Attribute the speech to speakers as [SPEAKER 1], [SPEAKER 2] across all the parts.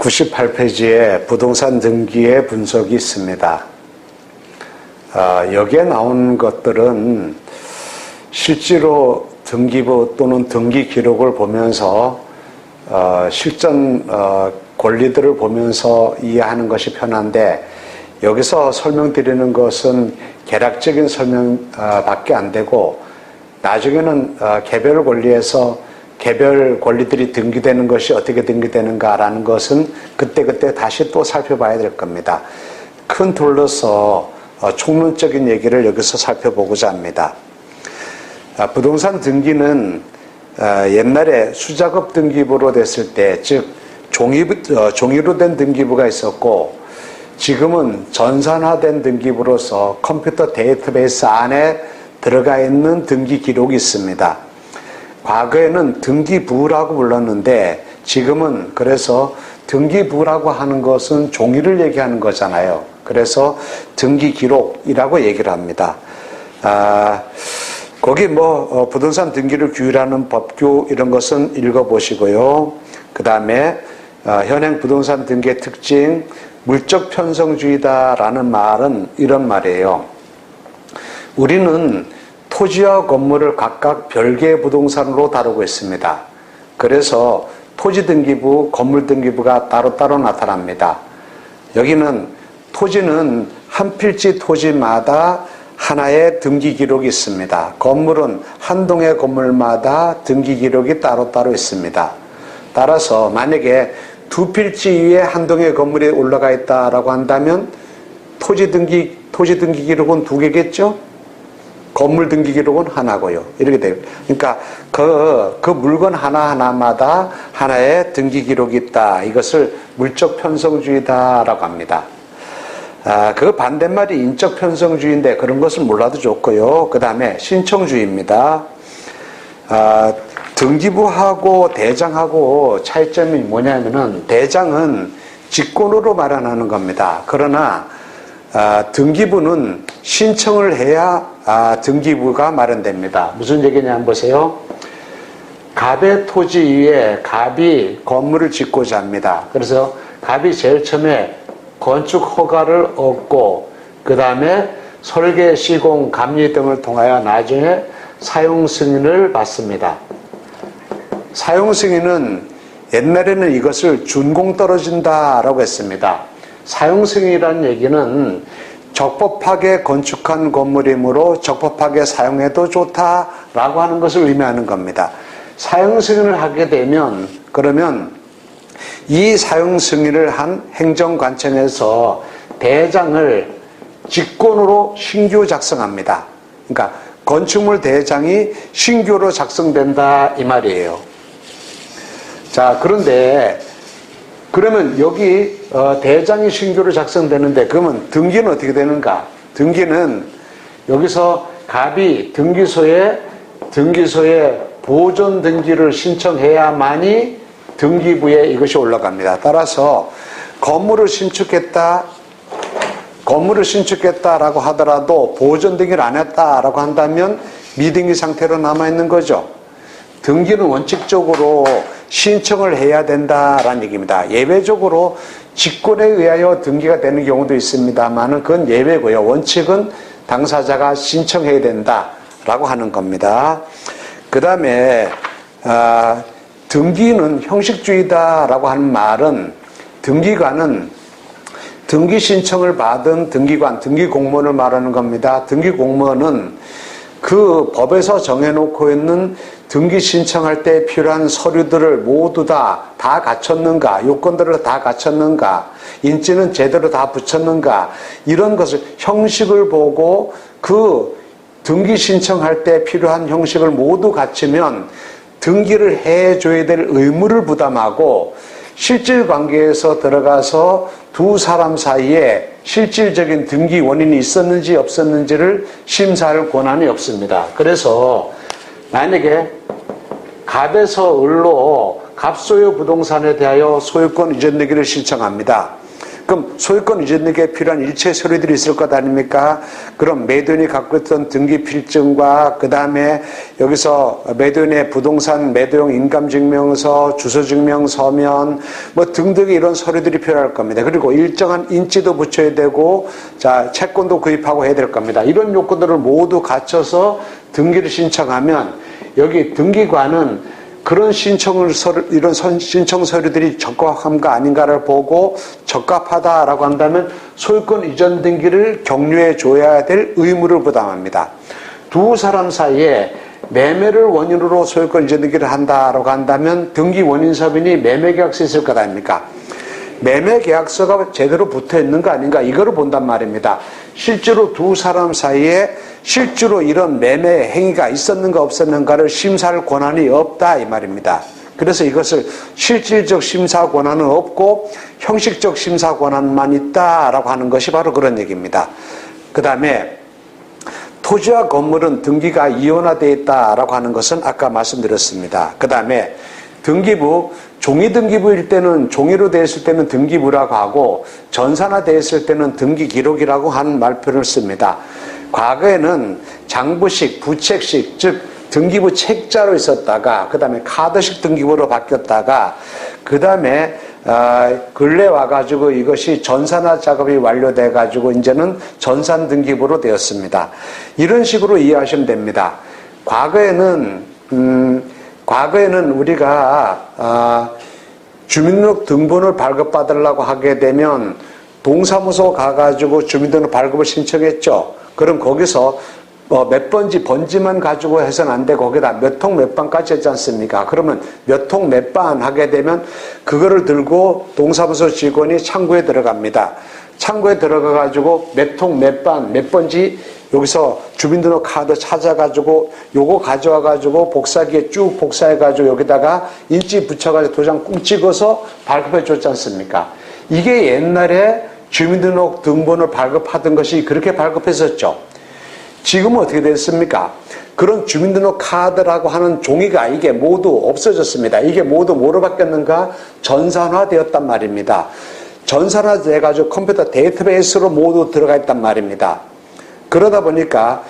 [SPEAKER 1] 98페이지에 부동산 등기의 분석이 있습니다. 여기에 나온 것들은 실제로 등기부 또는 등기 기록을 보면서 실전 권리들을 보면서 이해하는 것이 편한데, 여기서 설명드리는 것은 개략적인 설명밖에 안 되고, 나중에는 개별 권리에서 개별 권리들이 등기되는 것이 어떻게 등기되는가라는 것은 그때그때 다시 또 살펴봐야 될 겁니다. 큰 틀로서 총론적인 얘기를 여기서 살펴보고자 합니다. 부동산 등기는 옛날에 수작업 등기부로 됐을 때, 즉 종이로 된 등기부가 있었고, 지금은 전산화된 등기부로서 컴퓨터 데이터베이스 안에 들어가 있는 등기 기록이 있습니다. 과거에는 등기부라고 불렀는데, 지금은 그래서 등기부라고 하는 것은 종이를 얘기하는 거잖아요. 그래서 등기 기록이라고 얘기를 합니다. 거기 부동산 등기를 규율하는 법규 이런 것은 읽어보시고요. 그 다음에 현행 부동산 등기의 특징, 물적 편성주의다라는 말은 이런 말이에요. 우리는 토지와 건물을 각각 별개의 부동산으로 다루고 있습니다. 그래서 토지 등기부, 건물 등기부가 따로따로 나타납니다. 여기는 토지는 한 필지 토지마다 하나의 등기 기록이 있습니다. 건물은 한 동의 건물마다 등기 기록이 따로따로 있습니다. 따라서 만약에 두 필지 위에 한 동의 건물이 올라가 있다라고 한다면 토지 등기 기록은 두 개겠죠? 건물 등기 기록은 하나고요. 이렇게 돼요. 그러니까 그 물건 하나하나마다 하나의 등기 기록이 있다. 이것을 물적 편성주의다라고 합니다. 그 반대말이 인적 편성주의인데 그런 것을 몰라도 좋고요. 그 다음에 신청주의입니다. 등기부하고 대장하고 차이점이 뭐냐면은, 대장은 직권으로 마련하는 겁니다. 그러나 등기부는 신청을 해야 등기부가 마련됩니다. 무슨 얘기냐 한번 보세요. 갑의 토지 위에 갑이 건물을 짓고자 합니다. 그래서 갑이 제일 처음에 건축 허가를 얻고, 그 다음에 설계, 시공, 감리 등을 통하여 나중에 사용 승인을 받습니다. 사용 승인은 옛날에는 이것을 준공 떨어진다라고 했습니다. 사용 승인이라는 얘기는 적법하게 건축한 건물이므로 적법하게 사용해도 좋다라고 하는 것을 의미하는 겁니다. 사용 승인을 하게 되면, 그러면 이 사용 승인을 한 행정관청에서 대장을 직권으로 신규 작성합니다. 그러니까 건축물 대장이 신규로 작성된다 이 말이에요. 자, 그러면 여기 대장이 신규로 작성되는데, 그러면 등기는 어떻게 되는가? 등기는 여기서 갑이 등기소에 보존 등기를 신청해야만이 등기부에 이것이 올라갑니다. 따라서 건물을 신축했다라고 하더라도 보존 등기를 안 했다라고 한다면 미등기 상태로 남아있는 거죠. 등기는 원칙적으로 신청을 해야 된다라는 얘기입니다. 예외적으로 직권에 의하여 등기가 되는 경우도 있습니다만 그건 예외고요. 원칙은 당사자가 신청해야 된다라고 하는 겁니다. 그 다음에 등기는 형식주의다라고 하는 말은, 등기관은 등기 신청을 받은 등기관, 등기공무원을 말하는 겁니다. 등기공무원은 그 법에서 정해놓고 있는 등기 신청할 때 필요한 서류들을 모두 다 갖췄는가, 요건들을 다 갖췄는가, 인지는 제대로 다 붙였는가, 이런 것을 형식을 보고 그 등기 신청할 때 필요한 형식을 모두 갖추면 등기를 해줘야 될 의무를 부담하고, 실질 관계에서 들어가서 두 사람 사이에 실질적인 등기 원인이 있었는지 없었는지를 심사할 권한이 없습니다. 그래서 만약에 갑에서 을로 갑소유 부동산에 대하여 소유권 이전 등기를 신청합니다. 그럼 소유권 이전 등기에 필요한 일체 서류들이 있을 것 아닙니까? 그럼 매도인이 갖고 있던 등기 필증과 그 다음에 여기서 매도인의 부동산 매도용 인감증명서, 주소증명 서면 뭐 등등의 이런 서류들이 필요할 겁니다. 그리고 일정한 인지도 붙여야 되고 자 채권도 구입하고 해야 될 겁니다. 이런 요건들을 모두 갖춰서 등기를 신청하면 여기 등기관은 그런 이런 신청 서류들이 적합한가 아닌가를 보고 적합하다라고 한다면 소유권 이전 등기를 격려해 줘야 될 의무를 부담합니다. 두 사람 사이에 매매를 원인으로 소유권 이전 등기를 한다라고 한다면 등기 원인 서면이 매매 계약서 있을 것 아닙니까? 매매 계약서가 제대로 붙어 있는 거 아닌가 이거를 본단 말입니다. 실제로 두 사람 사이에 실제로 이런 매매 행위가 있었는가 없었는가를 심사할 권한이 없다 이 말입니다. 그래서 이것을 실질적 심사 권한은 없고 형식적 심사 권한만 있다라고 하는 것이 바로 그런 얘기입니다. 그 다음에 토지와 건물은 등기가 이원화되어 있다라고 하는 것은 아까 말씀드렸습니다. 그 다음에 등기부, 종이 등기부일 때는 종이로 되어 있을 때는 등기부라고 하고 전산화 되어 있을 때는 등기기록이라고 하는 말표를 씁니다. 과거에는 장부식, 부책식, 즉 등기부 책자로 있었다가 그 다음에 카드식 등기부로 바뀌었다가 그 다음에 근래 와가지고 이것이 전산화 작업이 완료돼가지고 이제는 전산 등기부로 되었습니다. 이런 식으로 이해하시면 됩니다. 과거에는 우리가 주민등록 등본을 발급받으려고 하게 되면 동사무소 가가지고 주민등록 발급을 신청했죠. 그럼 거기서 몇 번지만 가지고 해서는 안 되고 거기다 몇 통 몇 반까지 했지 않습니까? 그러면 몇 통 몇 반 하게 되면 그거를 들고 동사무소 직원이 창구에 들어갑니다. 창구에 들어가가지고 몇 통 몇 반 몇 번지 여기서 주민등록 카드 찾아가지고 요거 가져와가지고 복사기에 쭉 복사해가지고 여기다가 인지 붙여가지고 도장 꾹 찍어서 발급해 줬지 않습니까? 이게 옛날에 주민등록 등본을 발급하던 것이 그렇게 발급했었죠. 지금은 어떻게 됐습니까? 그런 주민등록 카드라고 하는 종이가 이게 모두 없어졌습니다. 이게 모두 뭐로 바뀌었는가? 전산화 되었단 말입니다. 전산화 돼가지고 컴퓨터 데이터베이스로 모두 들어가 있단 말입니다. 그러다 보니까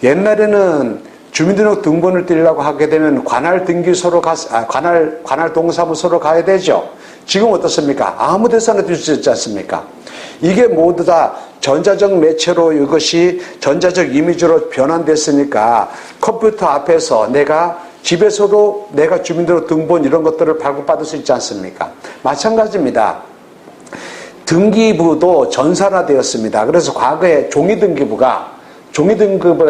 [SPEAKER 1] 옛날에는 주민등록 등본을 떼려고 하게 되면 관할 등기소로 관할 동사무소로 가야 되죠. 지금 어떻습니까? 아무 데서나 뛸 수 있지 않습니까? 이게 모두 다 전자적 매체로 이것이 전자적 이미지로 변환됐으니까 컴퓨터 앞에서 내가 집에서도 내가 주민등록 등본 이런 것들을 발급받을 수 있지 않습니까? 마찬가지입니다. 등기부도 전산화되었습니다. 그래서 과거에 종이 등기부가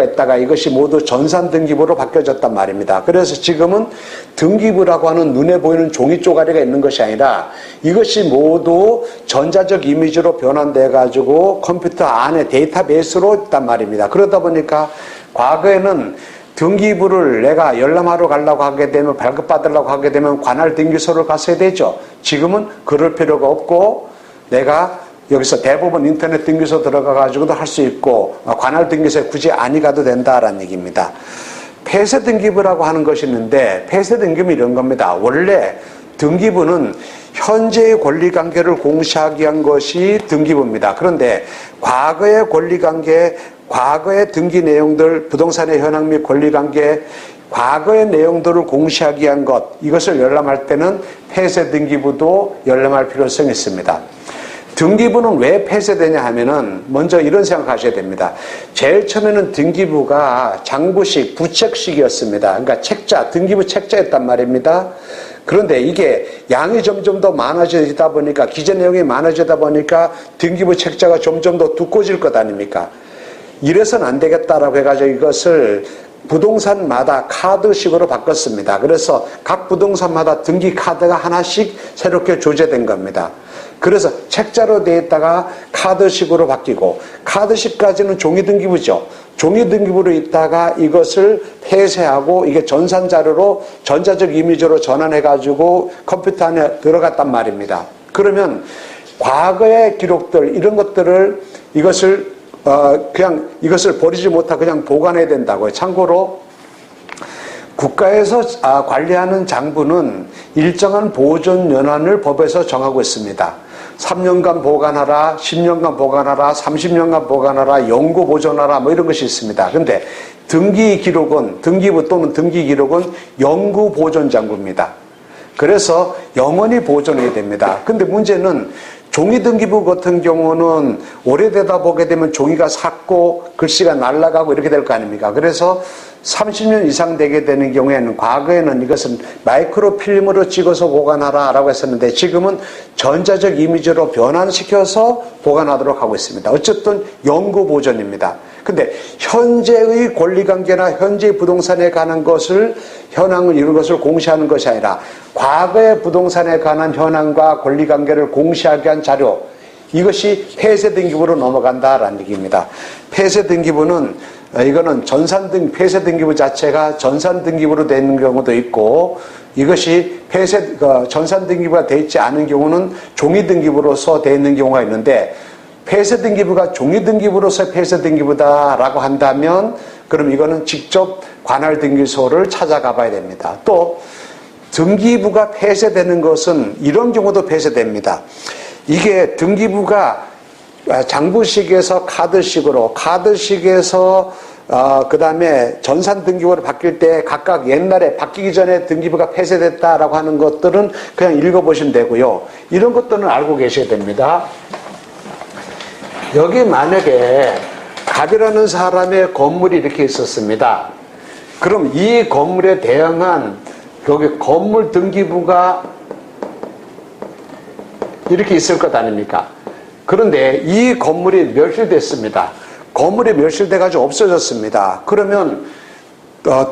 [SPEAKER 1] 있다가 이것이 모두 전산 등기부로 바뀌어졌단 말입니다. 그래서 지금은 등기부라고 하는 눈에 보이는 종이 쪼가리가 있는 것이 아니라 이것이 모두 전자적 이미지로 변환돼 가지고 컴퓨터 안에 데이터베이스로 있단 말입니다. 그러다 보니까 과거에는 등기부를 내가 열람하러 가려고 하게 되면 발급받으려고 하게 되면 관할 등기소를 갔어야 되죠. 지금은 그럴 필요가 없고 내가 여기서 대부분 인터넷 등기소 들어가가지고도 할 수 있고 관할 등기소에 굳이 안 가도 된다라는 얘기입니다. 폐쇄 등기부라고 하는 것이 있는데 폐쇄 등기부는 이런 겁니다. 원래 등기부는 현재의 권리관계를 공시하기 위한 것이 등기부입니다. 그런데 과거의 권리관계, 과거의 등기 내용들, 부동산의 현황 및 권리관계, 과거의 내용들을 공시하기 위한 것, 이것을 열람할 때는 폐쇄 등기부도 열람할 필요성이 있습니다. 등기부는 왜 폐쇄되냐 하면은 먼저 이런 생각하셔야 됩니다. 제일 처음에는 등기부가 장부식, 부책식이었습니다. 그러니까 책자, 등기부 책자였단 말입니다. 그런데 이게 양이 점점 더 많아지다 보니까 기재 내용이 많아지다 보니까 등기부 책자가 점점 더 두꺼워질 것 아닙니까? 이래서는 안 되겠다라고 해가지고 이것을 부동산마다 카드식으로 바꿨습니다. 그래서 각 부동산마다 등기 카드가 하나씩 새롭게 조제된 겁니다. 그래서 책자로 되어 있다가 카드식으로 바뀌고 카드식까지는 종이등기부죠. 종이등기부로 있다가 이것을 폐쇄하고 이게 전산자료로 전자적 이미지로 전환해가지고 컴퓨터 안에 들어갔단 말입니다. 그러면 과거의 기록들 이런 것들을 이것을 버리지 못하고 그냥 보관해야 된다고요. 참고로 국가에서 관리하는 장부는 일정한 보존 연한을 법에서 정하고 있습니다. 3년간 보관하라, 10년간 보관하라, 30년간 보관하라, 영구 보존하라 뭐 이런 것이 있습니다. 그런데 등기 기록은 등기부 또는 등기 기록은 영구 보존 장부입니다. 그래서 영원히 보존해야 됩니다. 근데 문제는 종이 등기부 같은 경우는 오래되다 보게 되면 종이가 삭고 글씨가 날아가고 이렇게 될 거 아닙니까? 그래서 30년 이상 되게 되는 경우에는 과거에는 이것은 마이크로필름으로 찍어서 보관하라 라고 했었는데 지금은 전자적 이미지로 변환시켜서 보관하도록 하고 있습니다. 어쨌든 영구 보존입니다. 근데 현재의 권리관계나 현재의 부동산에 관한 것을 현황을 이룬 것을 공시하는 것이 아니라 과거의 부동산에 관한 현황과 권리관계를 공시하게 한 자료, 이것이 폐쇄등기부로 넘어간다라는 얘기입니다. 폐쇄등기부는 이거는 폐쇄등기부 자체가 전산등기부로 되는 경우도 있고 이것이 전산등기부가 되어 있지 않은 경우는 종이등기부로서 되어 있는 경우가 있는데 폐쇄등기부가 종이등기부로서 폐쇄등기부다라고 한다면 그럼 이거는 직접 관할등기소를 찾아가 봐야 됩니다. 또 등기부가 폐쇄되는 것은 이런 경우도 폐쇄됩니다. 이게 등기부가 장부식에서 카드식에서 그 다음에 전산등기부로 바뀔 때 각각 옛날에 바뀌기 전에 등기부가 폐쇄됐다라고 하는 것들은 그냥 읽어보시면 되고요. 이런 것들은 알고 계셔야 됩니다. 여기 만약에 갑이라는 사람의 건물이 이렇게 있었습니다. 그럼 이 건물에 대응한 여기 건물 등기부가 이렇게 있을 것 아닙니까? 그런데 이 건물이 멸실됐습니다. 건물이 멸실돼가지고 없어졌습니다. 그러면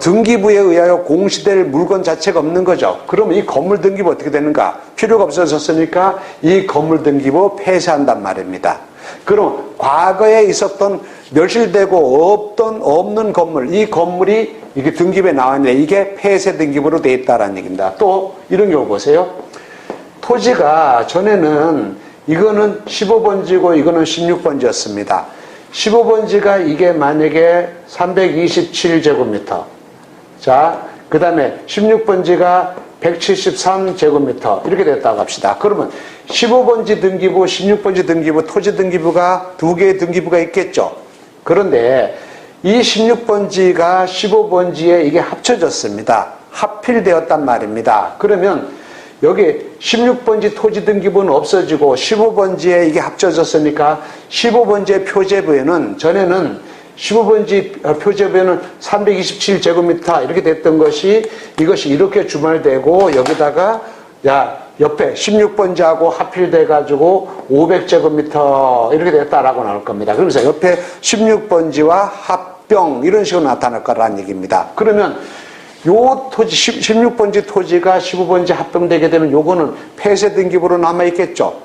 [SPEAKER 1] 등기부에 의하여 공시될 물건 자체가 없는 거죠. 그럼 이 건물 등기부 어떻게 되는가? 필요가 없어졌으니까 이 건물 등기부 폐쇄한단 말입니다. 그럼 과거에 있었던 멸실되고 없는 건물, 이 건물이 이게 등기부에 나왔는데 이게 폐쇄 등기부로 되어 있다는 얘기입니다. 또 이런 경우 보세요. 토지가 전에는 이거는 15번지고 이거는 16번지였습니다. 15번지가 이게 만약에 327제곱미터. 자, 그 다음에 16번지가 173제곱미터. 이렇게 됐다고 합시다. 그러면 15번지 등기부, 16번지 등기부, 토지 등기부가 두 개의 등기부가 있겠죠. 그런데 이 16번지가 15번지에 이게 합쳐졌습니다. 합필되었단 말입니다. 그러면 여기 16번지 토지 등기부는 없어지고 15번지에 이게 합쳐졌으니까 15번지의 표제부에는 전에는 15번지 표제부에는 327제곱미터 이렇게 됐던 것이 이것이 이렇게 주말되고 여기다가 옆에 16번지하고 합필돼가지고 500제곱미터 이렇게 됐다라고 나올 겁니다. 그러면서 옆에 16번지와 합병 이런 식으로 나타날 거라는 얘기입니다. 그러면 요 토지 16번지 토지가 15번지 합병되게 되면 요거는 폐쇄 등기부로 남아있겠죠.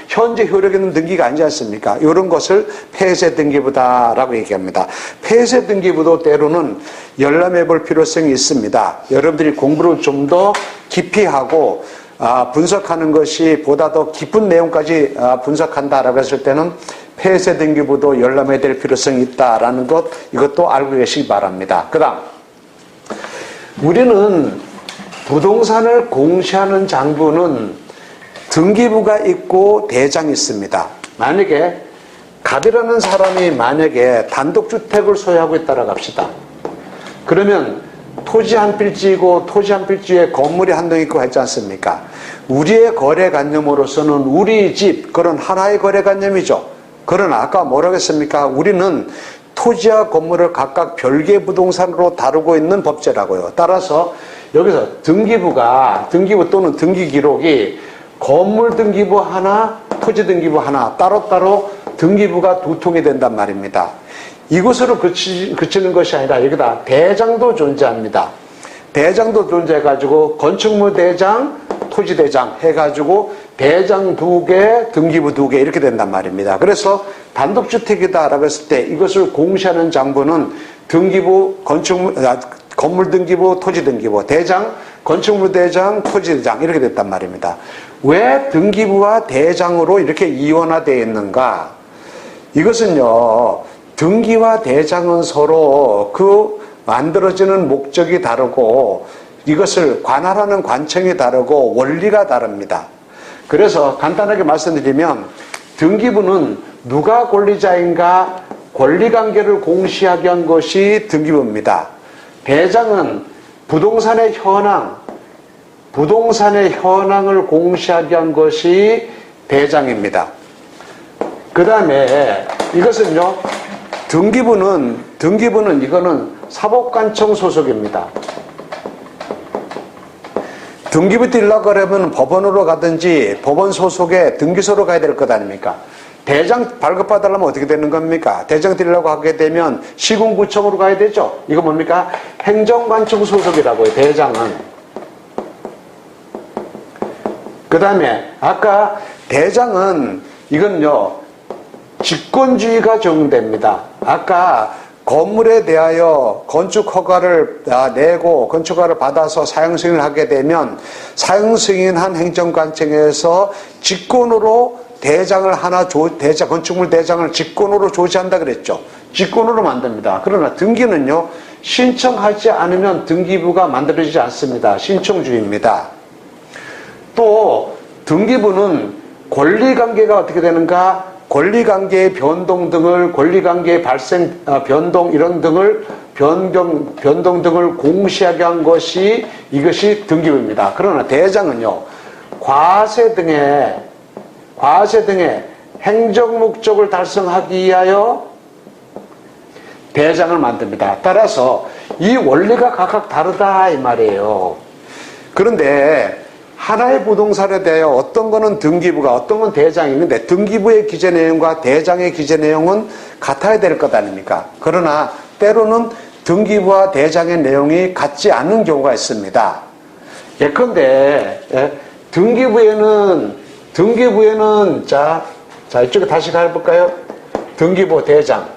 [SPEAKER 1] 현재 효력 있는 등기가 아니지 않습니까? 이런 것을 폐쇄 등기부다라고 얘기합니다. 폐쇄 등기부도 때로는 열람해 볼 필요성이 있습니다. 여러분들이 공부를 좀 더 깊이 하고 분석하는 것이 보다 더 깊은 내용까지 분석한다라고 했을 때는 폐쇄 등기부도 열람해야 될 필요성이 있다라는 것, 이것도 알고 계시기 바랍니다. 그 다음 우리는 부동산을 공시하는 장부는 등기부가 있고 대장이 있습니다. 만약에 갑이라는 사람이 만약에 단독주택을 소유하고 있다고 합시다. 그러면 토지 한 필지이고 토지 한 필지에 건물이 한 동 있고 했지 않습니까? 우리의 거래관념으로서는 우리 집, 그런 하나의 거래관념이죠. 그러나 아까 뭐라고 했습니까? 우리는 토지와 건물을 각각 별개 부동산으로 다루고 있는 법제라고요. 따라서 여기서 등기부 또는 등기 기록이 건물 등기부 하나, 토지 등기부 하나 따로따로 등기부가 두 통이 된단 말입니다. 이것으로 그치는 것이 아니라 여기다 대장도 존재합니다. 대장도 존재해가지고 건축물 대장, 토지 대장 해가지고 대장 두 개, 등기부 두 개 이렇게 된단 말입니다. 그래서 단독주택이다라고 했을 때 이것을 공시하는 장부는 등기부, 건물 등기부, 토지 등기부, 대장, 건축물 대장, 토지 대장 이렇게 됐단 말입니다. 왜 등기부와 대장으로 이렇게 이원화되어 있는가? 이것은요, 등기와 대장은 서로 그 만들어지는 목적이 다르고 이것을 관할하는 관청이 다르고 원리가 다릅니다. 그래서 간단하게 말씀드리면 등기부는 누가 권리자인가 권리관계를 공시하게 한 것이 등기부입니다. 대장은 부동산의 현황을 공시하게 한 것이 대장입니다. 그 다음에 이것은요, 등기부는 이거는 사법관청 소속입니다. 등기부 뛸려고 그러면 법원으로 가든지 법원 소속의 등기소로 가야 될 것 아닙니까? 대장 발급받으려면 어떻게 되는 겁니까? 대장 뛸려고 하게 되면 시군구청으로 가야 되죠. 이거 뭡니까? 행정관청 소속이라고요, 대장은. 그 다음에 아까 대장은 이건요, 직권주의가 적용됩니다. 아까 건물에 대하여 건축 허가를 내고 건축 허가를 받아서 사용 승인을 하게 되면 사용 승인한 행정관청에서 직권으로 대장을 건축물 대장을 직권으로 조치한다 그랬죠. 직권으로 만듭니다. 그러나 등기는요, 신청하지 않으면 등기부가 만들어지지 않습니다. 신청주의입니다. 또 등기부는 권리관계가 어떻게 되는가? 권리관계의 변동 등을, 권리관계의 발생, 변동 등을 공시하게 한 것이 이것이 등기부입니다. 그러나 대장은요, 과세 등의 행정 목적을 달성하기 위하여 대장을 만듭니다. 따라서 이 원리가 각각 다르다 이 말이에요. 그런데 하나의 부동산에 대하여 어떤 거는 등기부가, 어떤 건 대장이 있는데 등기부의 기재 내용과 대장의 기재 내용은 같아야 될 것 아닙니까? 그러나 때로는 등기부와 대장의 내용이 같지 않는 경우가 있습니다. 예컨대 등기부에는 자 이쪽에 다시 가볼까요? 등기부 대장.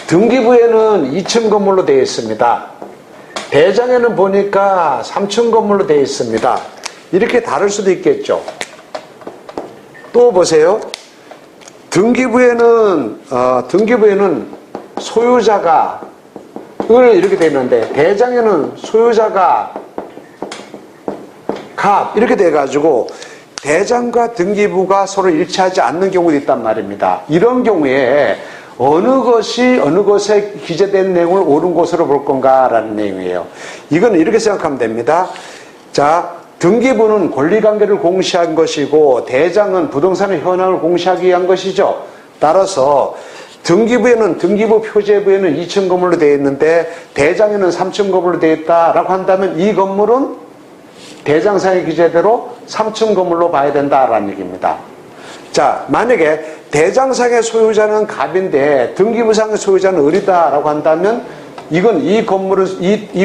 [SPEAKER 1] 등기부에는 2층 건물로 되어 있습니다. 대장에는 보니까 3층 건물로 되어 있습니다. 이렇게 다를 수도 있겠죠. 또 보세요. 등기부에는 소유자가 이렇게 되어 있는데 대장에는 소유자가 갑 이렇게 돼 가지고 대장과 등기부가 서로 일치하지 않는 경우도 있단 말입니다. 이런 경우에 어느 것에 기재된 내용을 옳은 것으로 볼 건가라는 내용이에요. 이건 이렇게 생각하면 됩니다. 자, 등기부는 권리관계를 공시한 것이고 대장은 부동산의 현황을 공시하기 위한 것이죠. 따라서 등기부 표제부에는 2층 건물로 되어 있는데 대장에는 3층 건물로 되어 있다라고 한다면 이 건물은 대장상의 기재대로 3층 건물로 봐야 된다라는 얘기입니다. 자, 만약에 대장상의 소유자는 갑인데 등기부상의 소유자는 을이다라고 한다면 이건 이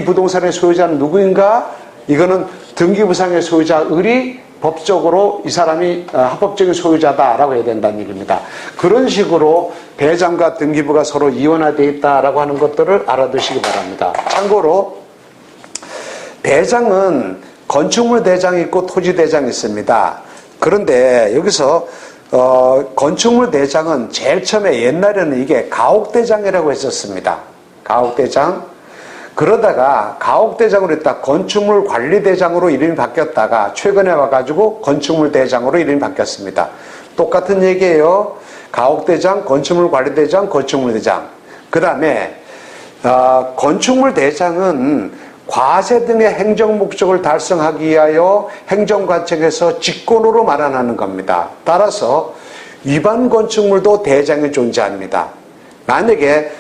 [SPEAKER 1] 부동산의 소유자는 누구인가? 이거는 등기부상의 소유자 을이 법적으로 이 사람이 합법적인 소유자다라고 해야 된다는 얘기입니다. 그런 식으로 대장과 등기부가 서로 이원화되어 있다라고 하는 것들을 알아두시기 바랍니다. 참고로 대장은 건축물 대장이 있고 토지 대장이 있습니다. 그런데 여기서 건축물 대장은 제일 처음에 옛날에는 이게 가옥대장이라고 했었습니다. 가옥대장. 그러다가 가옥대장으로 했다 건축물 관리대장으로 이름이 바뀌었다가 최근에 와가지고 건축물 대장으로 이름이 바뀌었습니다. 똑같은 얘기예요. 가옥대장, 건축물 관리대장, 건축물 대장. 그 다음에 건축물 대장은 과세 등의 행정 목적을 달성하기 위하여 행정관청에서 직권으로 마련하는 겁니다. 따라서 위반 건축물도 대장이 존재합니다. 만약에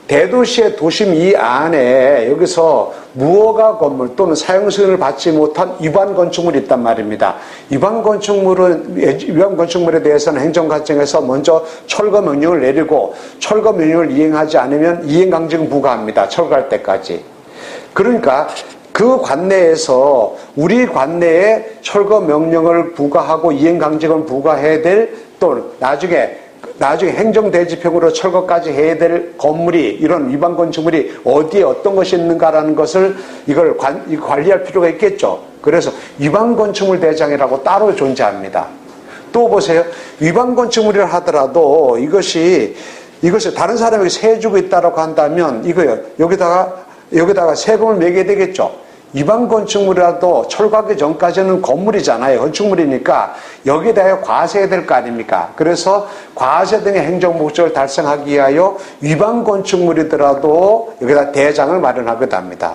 [SPEAKER 1] 대도시의 도심 이 안에 여기서 무허가 건물 또는 사용 승인을 받지 못한 위반 건축물이 있단 말입니다. 위반 건축물에 대해서는 행정관청에서 먼저 철거 명령을 내리고 철거 명령을 이행하지 않으면 이행강제금 부과합니다. 철거할 때까지. 그러니까 그 관내에서 우리 관내에 철거 명령을 부과하고 이행강제금을 부과해야 될 또 나중에 행정대지평으로 철거까지 해야 될 건물이 이런 위반 건축물이 어디에 어떤 것이 있는가라는 것을 이걸 관리할 필요가 있겠죠. 그래서 위반 건축물 대장이라고 따로 존재합니다. 또 보세요. 위반 건축물이라 하더라도 이것이 다른 사람에게 세 주고 있다라고 한다면 이거요. 여기다가 세금을 매겨야 되겠죠. 일반 건축물이라도 철거하기 전까지는 건물이잖아요. 건축물이니까 여기에 대하여 과세해야 될 거 아닙니까? 그래서 과세 등의 행정 목적을 달성하기 위하여 위반 건축물이더라도 여기다 대장을 마련하기도 합니다.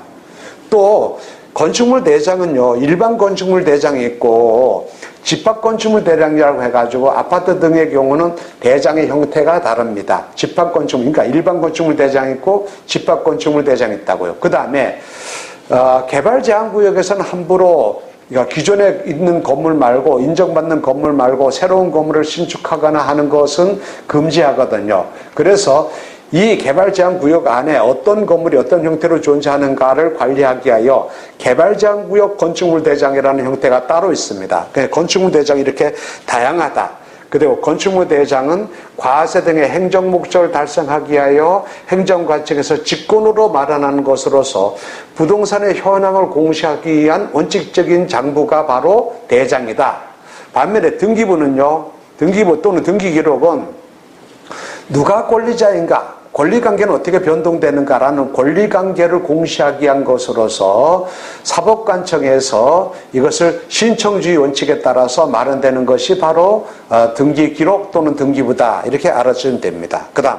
[SPEAKER 1] 또 건축물 대장은요, 일반 건축물 대장이 있고 집합 건축물 대장이라고 해가지고 아파트 등의 경우는 대장의 형태가 다릅니다. 집합 건축물, 그러니까 일반 건축물 대장이 있고 집합 건축물 대장이 있다고요. 그 다음에 개발 제한 구역에서는 함부로 기존에 있는 건물 말고 인정받는 건물 말고 새로운 건물을 신축하거나 하는 것은 금지하거든요. 그래서 이 개발 제한 구역 안에 어떤 건물이 어떤 형태로 존재하는가를 관리하기 위하여 개발 제한 구역 건축물 대장이라는 형태가 따로 있습니다. 건축물 대장이 이렇게 다양하다. 그리고 건축물 대장은 과세 등의 행정 목적을 달성하기 위하여 행정관청에서 직권으로 마련하는 것으로서 부동산의 현황을 공시하기 위한 원칙적인 장부가 바로 대장이다. 반면에 등기부는요, 등기부 또는 등기기록은 누가 권리자인가, 권리관계는 어떻게 변동되는가라는 권리관계를 공시하기 위한 것으로서 사법관청에서 이것을 신청주의 원칙에 따라서 마련되는 것이 바로 등기기록 또는 등기부다, 이렇게 알아주면 됩니다. 그 다음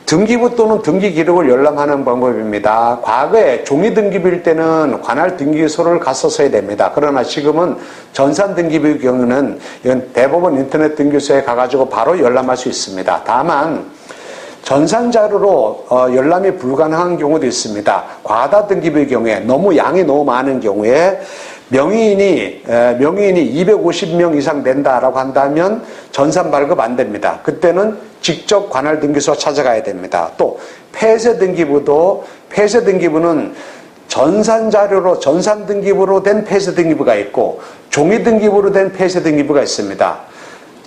[SPEAKER 1] 등기부 또는 등기기록을 열람하는 방법입니다. 과거에 종이등기부일 때는 관할 등기소를 갔었어야 됩니다. 그러나 지금은 전산등기부의 경우는 이건 대법원 인터넷 등기소에 가가지고 바로 열람할 수 있습니다. 다만 전산자료로 열람이 불가능한 경우도 있습니다. 과다 등기부의 경우에 양이 너무 많은 경우에 명의인이 250명 이상 된다라고 한다면 전산 발급 안 됩니다. 그때는 직접 관할 등기소 찾아가야 됩니다. 또 폐쇄 등기부는 전산 자료로 전산 등기부로 된 폐쇄 등기부가 있고 종이 등기부로 된 폐쇄 등기부가 있습니다.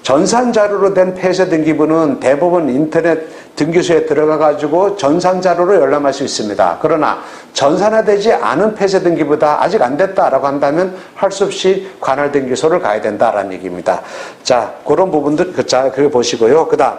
[SPEAKER 1] 전산 자료로 된 폐쇄 등기부는 대법원 인터넷 등기소에 들어가 가지고 전산 자료로 열람할 수 있습니다. 그러나 전산화되지 않은 폐쇄 등기부다, 아직 안 됐다라고 한다면 할 수 없이 관할 등기소를 가야 된다라는 얘기입니다. 자, 그런 부분들 그거 보시고요. 그다음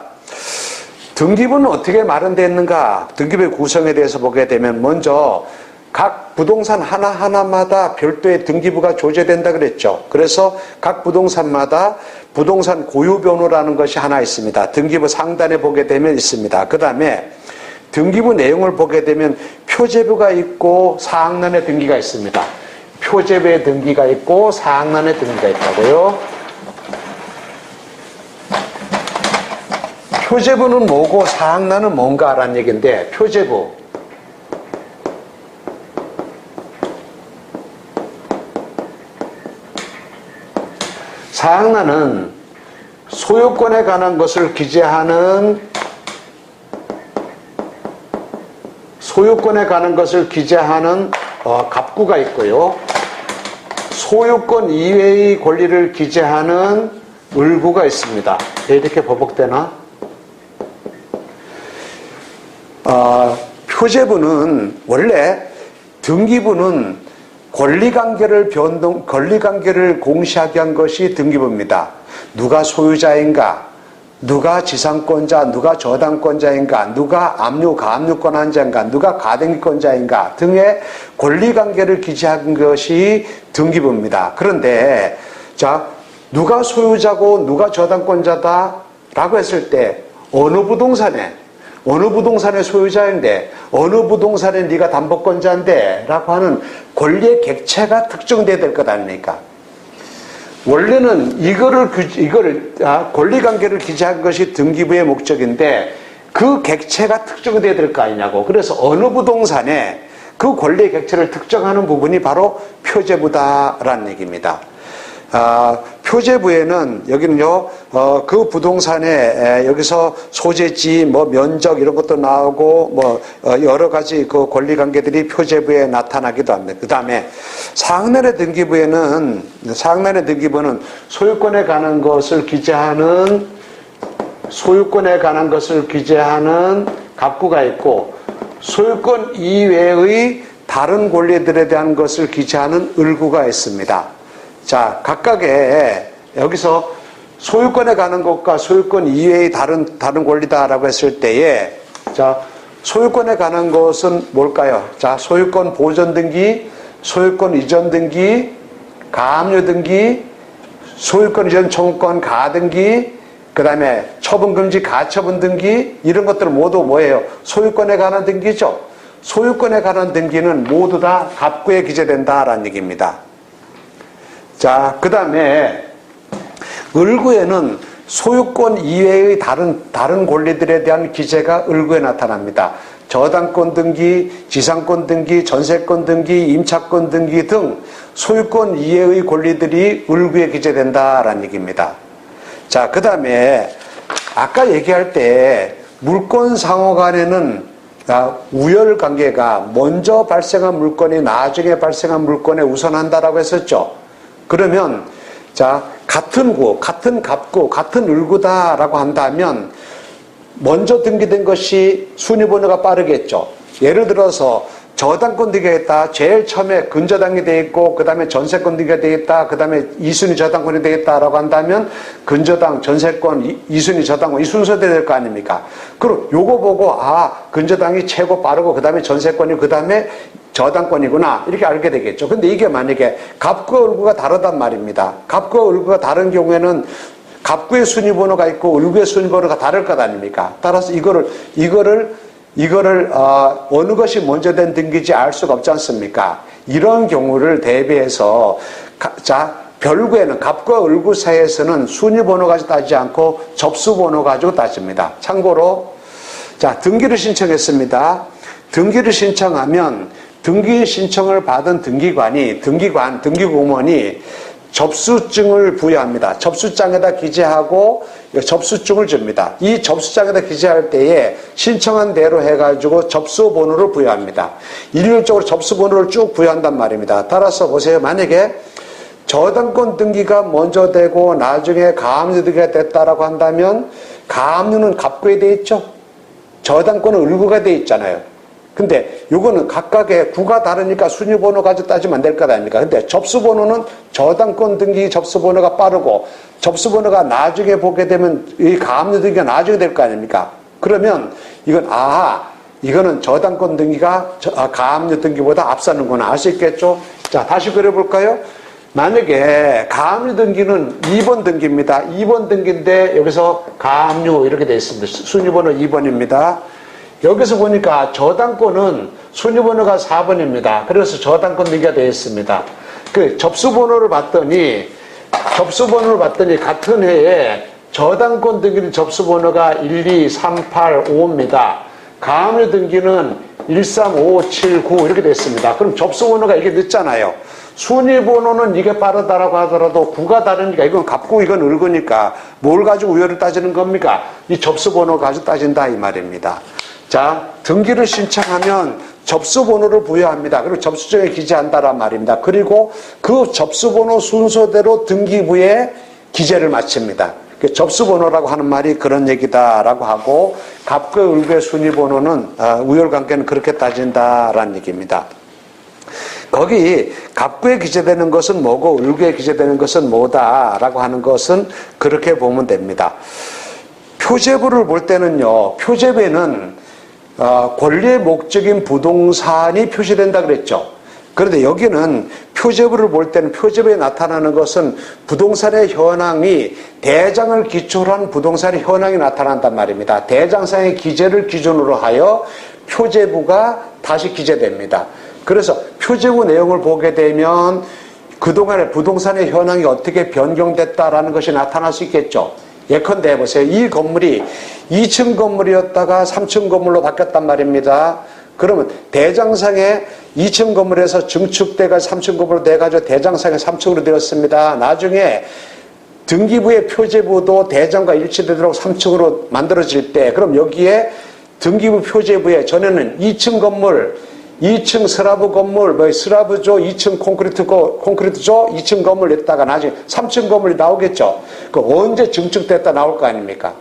[SPEAKER 1] 등기부는 어떻게 마련되어 있는가? 등기부의 구성에 대해서 보게 되면 먼저 각 부동산 하나하나마다 별도의 등기부가 조제된다 그랬죠. 그래서 각 부동산마다 부동산 고유번호라는 것이 하나 있습니다. 등기부 상단에 보게 되면 있습니다. 그 다음에 등기부 내용을 보게 되면 표제부가 있고 사항란의 등기가 있습니다. 표제부의 등기가 있고 사항란의 등기가 있다고요. 표제부는 뭐고 사항란은 뭔가라는 얘기인데, 표제부 사항란은 소유권에 관한 것을 기재하는 갑구가 있고요. 소유권 이외의 권리를 기재하는 을구가 있습니다. 이렇게 번복되나? 표제부는 원래 등기부는 권리관계를 공시하게 한 것이 등기부입니다. 누가 소유자인가, 누가 지상권자, 누가 저당권자인가, 누가 압류, 가압류권한자인가, 누가 가등기권자인가 등의 권리관계를 기재한 것이 등기부입니다. 그런데 자, 누가 소유자고 누가 저당권자다라고 했을 때 어느 부동산의 소유자인데 어느 부동산에 네가 담보권자인데 라고 하는 권리의 객체가 특정돼야 될 것 아닙니까? 원래는 이거를 권리관계를 기재한 것이 등기부의 목적인데 그 객체가 특정돼야 될 거 아니냐고. 그래서 어느 부동산에 그 권리의 객체를 특정하는 부분이 바로 표제부다라는 얘기입니다. 표제부에는 여기는요, 그 부동산에 여기서 소재지, 면적 이런 것도 나오고 여러 가지 그 권리 관계들이 표제부에 나타나기도 합니다. 그 다음에 사항란의 등기부는 소유권에 관한 것을 기재하는 갑구가 있고 소유권 이외의 다른 권리들에 대한 것을 기재하는 을구가 있습니다. 자, 각각의 여기서 소유권에 관한 것과 소유권 이외의 다른 권리다라고 했을 때에, 자, 소유권에 관한 것은 뭘까요? 자, 소유권 보존 등기, 소유권 이전 등기, 가압류 등기, 소유권 이전 청구권 가등기, 그 다음에 처분금지 가처분 등기, 이런 것들은 모두 뭐예요? 소유권에 관한 등기죠. 소유권에 관한 등기는 모두 다 갑구에 기재된다라는 얘기입니다. 자, 그 다음에 을구에는 소유권 이외의 다른 권리들에 대한 기재가 을구에 나타납니다. 저당권 등기, 지상권 등기, 전세권 등기, 임차권 등기 등 소유권 이외의 권리들이 을구에 기재된다라는 얘기입니다. 자, 그 다음에 아까 얘기할 때 물권 상호 간에는 우열 관계가 먼저 발생한 물건이 나중에 발생한 물건에 우선한다라고 했었죠. 그러면 자, 같은 구, 같은 갑구, 같은 을구다라고 한다면 먼저 등기된 것이 순위번호가 빠르겠죠. 예를 들어서 저당권 등기가 있다. 제일 처음에 근저당이 돼 있고 그 다음에 전세권 등기가 돼 있다. 그 다음에 2순위 저당권이 돼 있다라고 한다면 근저당, 전세권, 2순위 저당권 이 순서대로 될 거 아닙니까? 그럼 요거 보고 근저당이 최고 빠르고 그 다음에 전세권이 그 다음에 저당권이구나 이렇게 알게 되겠죠. 근데 이게 만약에 갑구와 을구가 다르단 말입니다. 갑구와 을구가 다른 경우에는 갑구의 순위번호가 있고 을구의 순위번호가 다를 것 아닙니까? 따라서 이거를 어느 것이 먼저 된 등기인지 알 수가 없지 않습니까? 이런 경우를 대비해서 별구에는 갑과 을구 사이에서는 순위번호 가지고 따지지 않고 접수번호 가지고 따집니다. 참고로 등기를 신청했습니다. 등기를 신청하면 등기 신청을 받은 등기공무원이 접수증을 부여합니다. 접수장에다 기재하고 접수증을 줍니다. 이 접수장에다 기재할 때에 신청한 대로 해가지고 접수번호를 부여합니다. 일률적으로 접수번호를 쭉 부여한단 말입니다. 따라서 보세요. 만약에 저당권 등기가 먼저 되고 나중에 가압류 등기가 됐다라고 한다면 가압류는 갑구에 돼 있죠. 저당권은 을구가 돼 있잖아요. 근데 요거는 각각의 구가 다르니까 순위번호 가지고 따지면 안 될 거 아닙니까? 근데 접수번호는 저당권 등기 접수번호가 빠르고 접수번호가 나중에 보게 되면 이 가압류 등기가 나중에 될 거 아닙니까? 그러면 이거는 저당권 등기가 가압류 등기보다 앞서는구나 알 수 있겠죠? 자, 다시 그려볼까요? 만약에 가압류 등기는 2번 등기입니다. 2번 등기인데 여기서 가압류 이렇게 되어 있습니다. 순위번호 2번입니다. 여기서 보니까 저당권은 순위번호가 4번입니다. 그래서 저당권 등기가 되어 있습니다. 그 접수번호를 봤더니 같은 해에 저당권 등기는 접수번호가 1, 2, 3, 8, 5입니다. 가압류 등기는 1, 3, 5, 7, 9 이렇게 되어 있습니다. 그럼 접수번호가 이게 늦잖아요. 순위번호는 이게 빠르다라고 하더라도 구가 다르니까 이건 갑구 이건 을구니까 뭘 가지고 우열을 따지는 겁니까? 이 접수번호 가지고 따진다 이 말입니다. 자, 등기를 신청하면 접수번호를 부여합니다. 그리고 접수증에 기재한다란 말입니다. 그리고 그 접수번호 순서대로 등기부에 기재를 마칩니다. 접수번호라고 하는 말이 그런 얘기다라고 하고 갑과 을구의 순위번호는 우열관계는 그렇게 따진다라는 얘기입니다. 거기 갑구에 기재되는 것은 뭐고 을구에 기재되는 것은 뭐다라고 하는 것은 그렇게 보면 됩니다. 표제부를 볼 때는요. 표제부에는 권리의 목적인 부동산이 표시된다 그랬죠. 그런데 여기는 표제부를 볼 때는 표제부에 나타나는 것은 부동산의 현황이 대장을 기초로 한 부동산의 현황이 나타난단 말입니다. 대장상의 기재를 기준으로 하여 표제부가 다시 기재됩니다. 그래서 표제부 내용을 보게 되면 그동안의 부동산의 현황이 어떻게 변경됐다라는 것이 나타날 수 있겠죠. 예컨대 보세요. 이 건물이 2층 건물이었다가 3층 건물로 바뀌었단 말입니다. 그러면 대장상에 2층 건물에서 증축돼가 3층 건물로 돼가지고 대장상에 3층으로 되었습니다. 나중에 등기부의 표제부도 대장과 일치되도록 3층으로 만들어질 때 그럼 여기에 등기부 표제부에 전에는 2층 건물 2층 슬라브 건물, 슬라브조, 2층 콘크리트조, 2층 건물 냈다가 나중에 3층 건물이 나오겠죠. 그 언제 증축됐다 나올 거 아닙니까?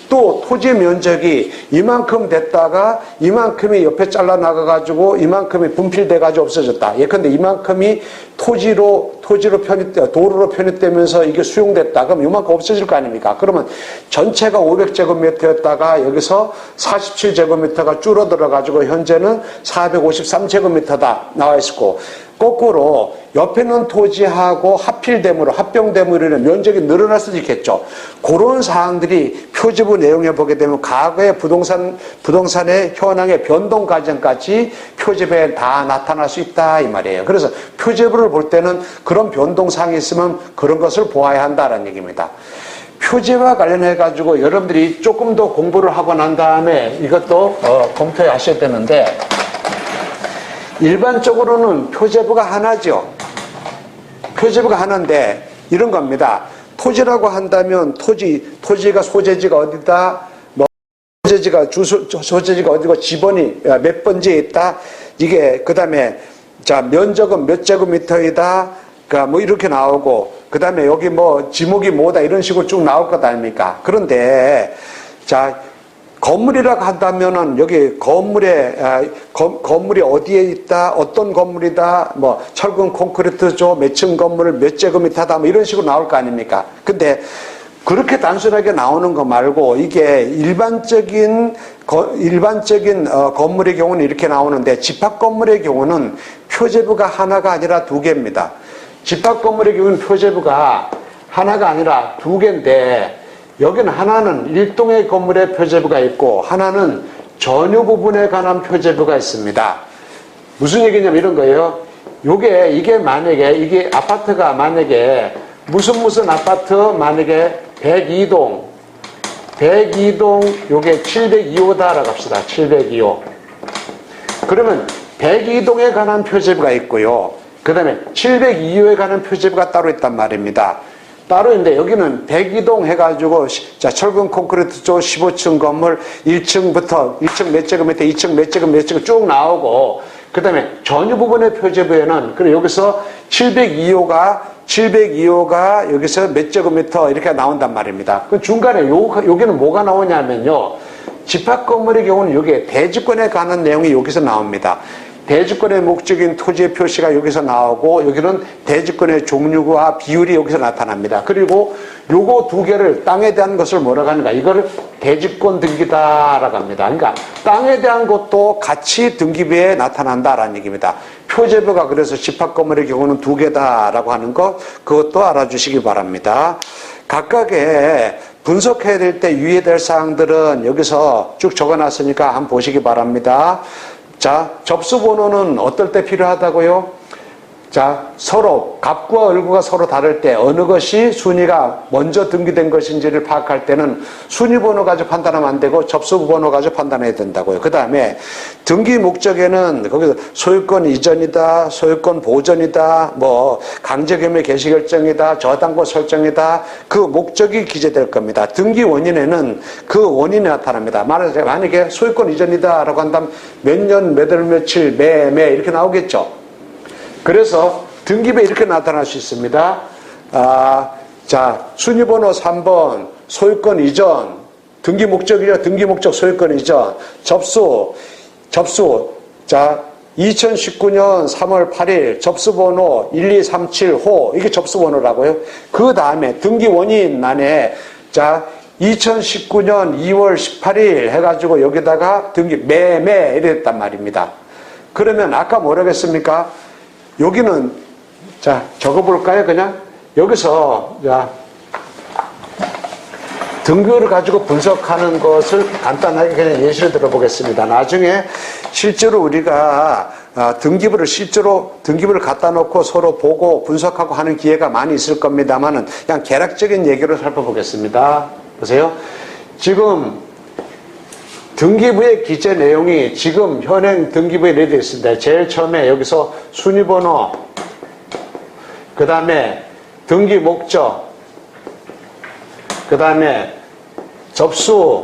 [SPEAKER 1] 또 토지 면적이 이만큼 됐다가 이만큼이 옆에 잘라나가가지고 이만큼이 분필돼가지고 없어졌다. 예컨대 이만큼이 도로로 편입되면서 이게 수용됐다. 그럼 이만큼 없어질 거 아닙니까? 그러면 전체가 500제곱미터였다가 여기서 47제곱미터가 줄어들어가지고 현재는 453제곱미터다 나와 있고 거꾸로 옆에 있는 토지하고 합필됨으로 합병됨으로 면적이 늘어날 수도 있겠죠. 그런 사항들이 표지부 내용에 보게 되면 과거의 부동산의 현황의 변동 과정까지 표지부에 다 나타날 수 있다 이 말이에요. 그래서 표지부를 볼 때는 그런 변동사항이 있으면 그런 것을 보아야 한다는 얘기입니다. 표지와 관련해 가지고 여러분들이 조금 더 공부를 하고 난 다음에 이것도 검토해 하셔야 되는데, 일반적으로는 표제부가 하나죠. 표제부가 하나인데 이런 겁니다. 토지라고 한다면 토지가 소재지가 어디다, 뭐 소재지가 소재지가 어디고 지번이 몇 번지에 있다. 이게 그다음에 자 면적은 몇 제곱미터이다. 그러니까 뭐 이렇게 나오고, 그다음에 여기 뭐 지목이 뭐다 이런 식으로 쭉 나올 것 아닙니까? 그런데 자 건물이라고 한다면은 여기 건물이 어디에 있다, 어떤 건물이다, 뭐 철근 콘크리트조 몇 층 건물 몇 제곱미터다, 뭐 이런 식으로 나올 거 아닙니까? 근데 그렇게 단순하게 나오는 거 말고 이게 일반적인 건물의 경우는 이렇게 나오는데, 집합 건물의 경우는 표제부가 하나가 아니라 두 개입니다. 집합 건물의 경우는 표제부가 하나가 아니라 두 개인데, 여기는 하나는 일동의 건물의 표제부가 있고 하나는 전유 부분에 관한 표제부가 있습니다. 무슨 얘기냐면 이런 거예요. 이게 만약에 이게 아파트가 만약에 무슨 아파트 만약에 102동 요게 702호다라고 합시다. 702호. 그러면 102동에 관한 표제부가 있고요. 그 다음에 702호에 관한 표제부가 따로 있단 말입니다. 따로 있는데 여기는 102동 해가지고 자 철근 콘크리트 쪽 15층 건물 1층부터 1층 몇 제곱미터 2층 몇 제곱 쭉 나오고, 그 다음에 전유 부분의 표제부에는 그리고 여기서 702호가 여기서 몇 제곱미터 이렇게 나온단 말입니다. 그 중간에 여기는 뭐가 나오냐면요, 집합 건물의 경우는 여기에 대지권에 관한 내용이 여기서 나옵니다. 대지권의 목적인 토지의 표시가 여기서 나오고, 여기는 대지권의 종류와 비율이 여기서 나타납니다. 그리고 요거 두 개를 땅에 대한 것을 뭐라고 하는가, 이거를 대지권 등기다라고 합니다. 그러니까 땅에 대한 것도 같이 등기부에 나타난다라는 얘기입니다. 표제부가 그래서 집합 건물의 경우는 두 개다라고 하는 것, 그것도 알아주시기 바랍니다. 각각의 분석해야 될 때 유의될 사항들은 여기서 쭉 적어놨으니까 한번 보시기 바랍니다. 자, 접수번호는 어떨 때 필요하다고요? 자, 서로 갑과 을구가 서로 다를 때 어느 것이 순위가 먼저 등기된 것인지를 파악할 때는 순위번호 가지고 판단하면 안 되고 접수번호 가지고 판단해야 된다고요. 그 다음에 등기 목적에는 거기서 소유권 이전이다, 소유권 보전이다, 뭐 강제겸의 개시결정이다, 저당권 설정이다, 그 목적이 기재될 겁니다. 등기 원인에는 그 원인이 나타납니다. 만약에 소유권 이전이다 라고 한다면 몇 년, 몇 월, 며칠, 매 이렇게 나오겠죠. 그래서 등기부에 이렇게 나타날 수 있습니다. 자, 순위번호 3번, 소유권 이전, 등기 목적이죠. 등기 목적 소유권 이전, 접수. 자, 2019년 3월 8일 접수번호 1237호, 이게 접수번호라고요. 그 다음에 등기 원인란에 자, 2019년 2월 18일 해가지고 여기다가 등기 매매 이랬단 말입니다. 그러면 아까 뭐라고 했습니까? 여기는 자 적어볼까요? 그냥 여기서 자 등기를 가지고 분석하는 것을 간단하게 그냥 예시를 들어보겠습니다. 나중에 실제로 우리가 등기부를 갖다 놓고 서로 보고 분석하고 하는 기회가 많이 있을 겁니다만은 그냥 개략적인 얘기로 살펴보겠습니다. 보세요. 지금 등기부의 기재 내용이 지금 현행 등기부에 내려 있습니다. 제일 처음에 여기서 순위번호, 그 다음에 등기 목적, 그 다음에 접수,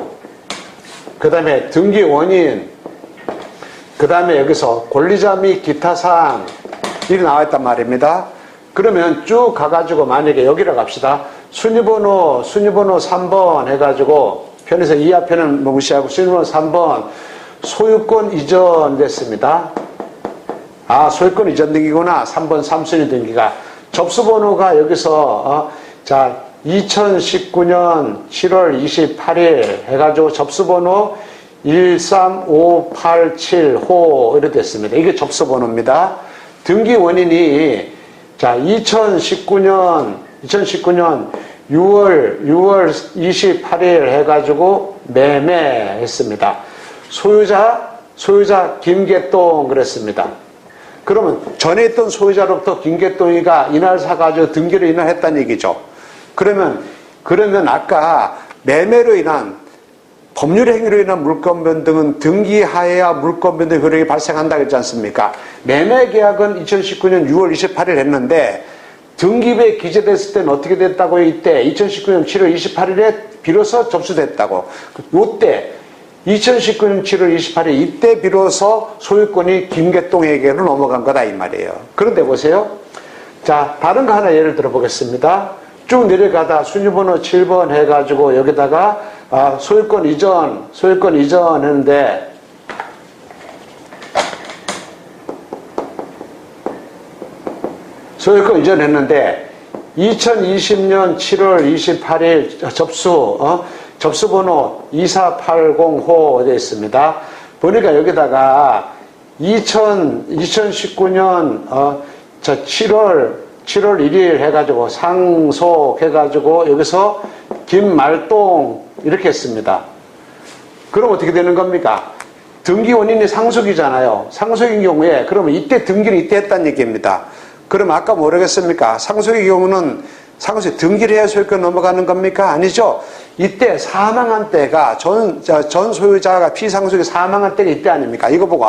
[SPEAKER 1] 그 다음에 등기 원인, 그 다음에 여기서 권리자 및 기타 사항 일이 나와 있단 말입니다. 그러면 쭉 가가지고 만약에 여기로 갑시다. 순위번호 3번 해가지고 편에서 이 앞에는 뭐 무시하고 순위번호 3번 소유권 이전 됐습니다. 소유권 이전 등기구나. 3번 3순위 등기가. 접수번호가 여기서 자 2019년 7월 28일 해가지고 접수번호 13587호 이렇게 됐습니다. 이게 접수번호입니다. 등기 원인이 자 2019년 6월 28일 해가지고 매매했습니다. 소유자 김계동 그랬습니다. 그러면 전에 있던 소유자로부터 김계동이가 이날 사가지고 등기를 인하했다는 얘기죠. 그러면 아까 매매로 인한 법률 행위로 인한 물권 변동은 등기하에야 물권 변동 효력이 발생한다고 했지 않습니까? 매매 계약은 2019년 6월 28일 했는데 등기부에 기재됐을 때는 어떻게 됐다고요? 이때 2019년 7월 28일에 비로소 접수됐다고. 요때 2019년 7월 28일 이때 비로소 소유권이 김계동에게로 넘어간 거다 이 말이에요. 그런데 보세요. 자, 다른 거 하나 예를 들어 보겠습니다. 쭉 내려가다 순위번호 7번 해가지고 여기다가 소유권 이전 했는데 소유권 이전했는데 2020년 7월 28일 접수번호 2480호 되어 있습니다. 보니까 여기다가 2019년 7월 1일 해가지고 상속해가지고 여기서 김말동 이렇게 했습니다. 그럼 어떻게 되는 겁니까? 등기 원인이 상속이잖아요. 상속인 경우에 그러면 이때 등기를 이때 했다는 얘기입니다. 그럼 아까 뭐라겠습니까? 상속의 경우는 등기를 해야 소유권 넘어가는 겁니까? 아니죠. 이때 사망한 때가 전 소유자가 피상속이 사망한 때가 이때 아닙니까? 이거 보고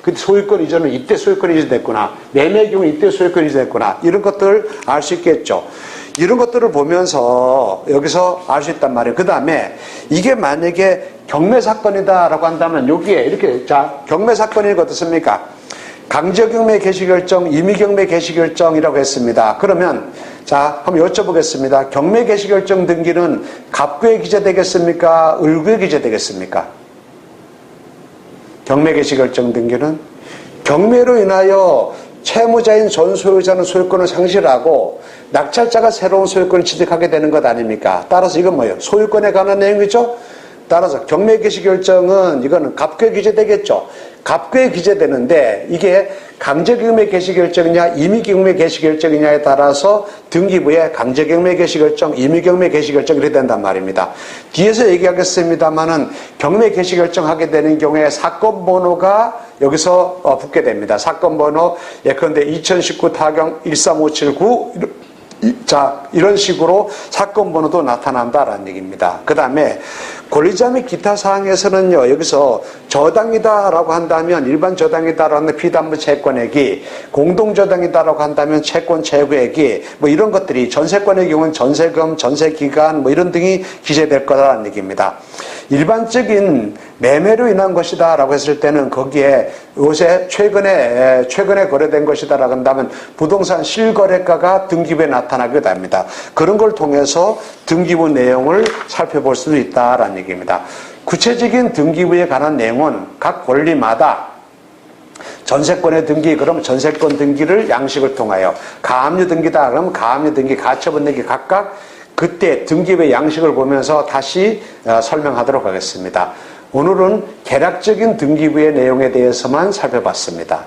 [SPEAKER 1] 그때 소유권 이전은 이때 소유권 이전됐구나. 매매의 경우 이때 소유권 이전됐구나. 이런 것들을 알 수 있겠죠. 이런 것들을 보면서 여기서 알 수 있단 말이에요. 그 다음에 이게 만약에 경매 사건이다라고 한다면 여기에 이렇게 경매 사건이 어떻습니까? 강제경매 개시결정, 임의경매 개시결정이라고 했습니다. 그러면 한번 여쭤보겠습니다. 경매 개시결정 등기는 갑구에 기재되겠습니까? 을구에 기재되겠습니까? 경매 개시결정 등기는 경매로 인하여 채무자인 전 소유자는 소유권을 상실하고 낙찰자가 새로운 소유권을 취득하게 되는 것 아닙니까? 따라서 이건 뭐예요? 소유권에 관한 내용이죠? 따라서 경매 개시결정은 이거는 갑구에 기재되겠죠. 갑구에 기재되는데 이게 강제경매 개시결정이냐 임의경매 개시결정이냐에 따라서 등기부에 강제경매 개시결정, 임의경매 개시결정 이렇게 된단 말입니다. 뒤에서 얘기하겠습니다만은 경매 개시결정 하게 되는 경우에 사건 번호가 여기서 붙게 됩니다. 사건 번호 예컨대 2019 타경 13579 이런 식으로 사건 번호도 나타난다라는 얘기입니다. 그 다음에 권리자 및 기타 사항에서는요, 여기서 저당이다라고 한다면 일반 저당이다라고 하는 피담보 채권액이, 공동저당이다라고 한다면 채권 채구액이, 이런 것들이 전세권의 경우는 전세금, 전세기간, 이런 등이 기재될 거라는 얘기입니다. 일반적인 매매로 인한 것이다라고 했을 때는 거기에 요새 최근에 거래된 것이다라고 한다면 부동산 실거래가가 등기부에 나타나게 됩니다. 그런 걸 통해서 등기부 내용을 살펴볼 수도 있다라는 얘기입니다. 구체적인 등기부에 관한 내용은 각 권리마다 전세권의 등기, 그럼 전세권 등기를 양식을 통하여, 가압류 등기다 그러면 가압류 등기, 가처분 등기 각각 그때 등기부의 양식을 보면서 다시 설명하도록 하겠습니다. 오늘은 개략적인 등기부의 내용에 대해서만 살펴봤습니다.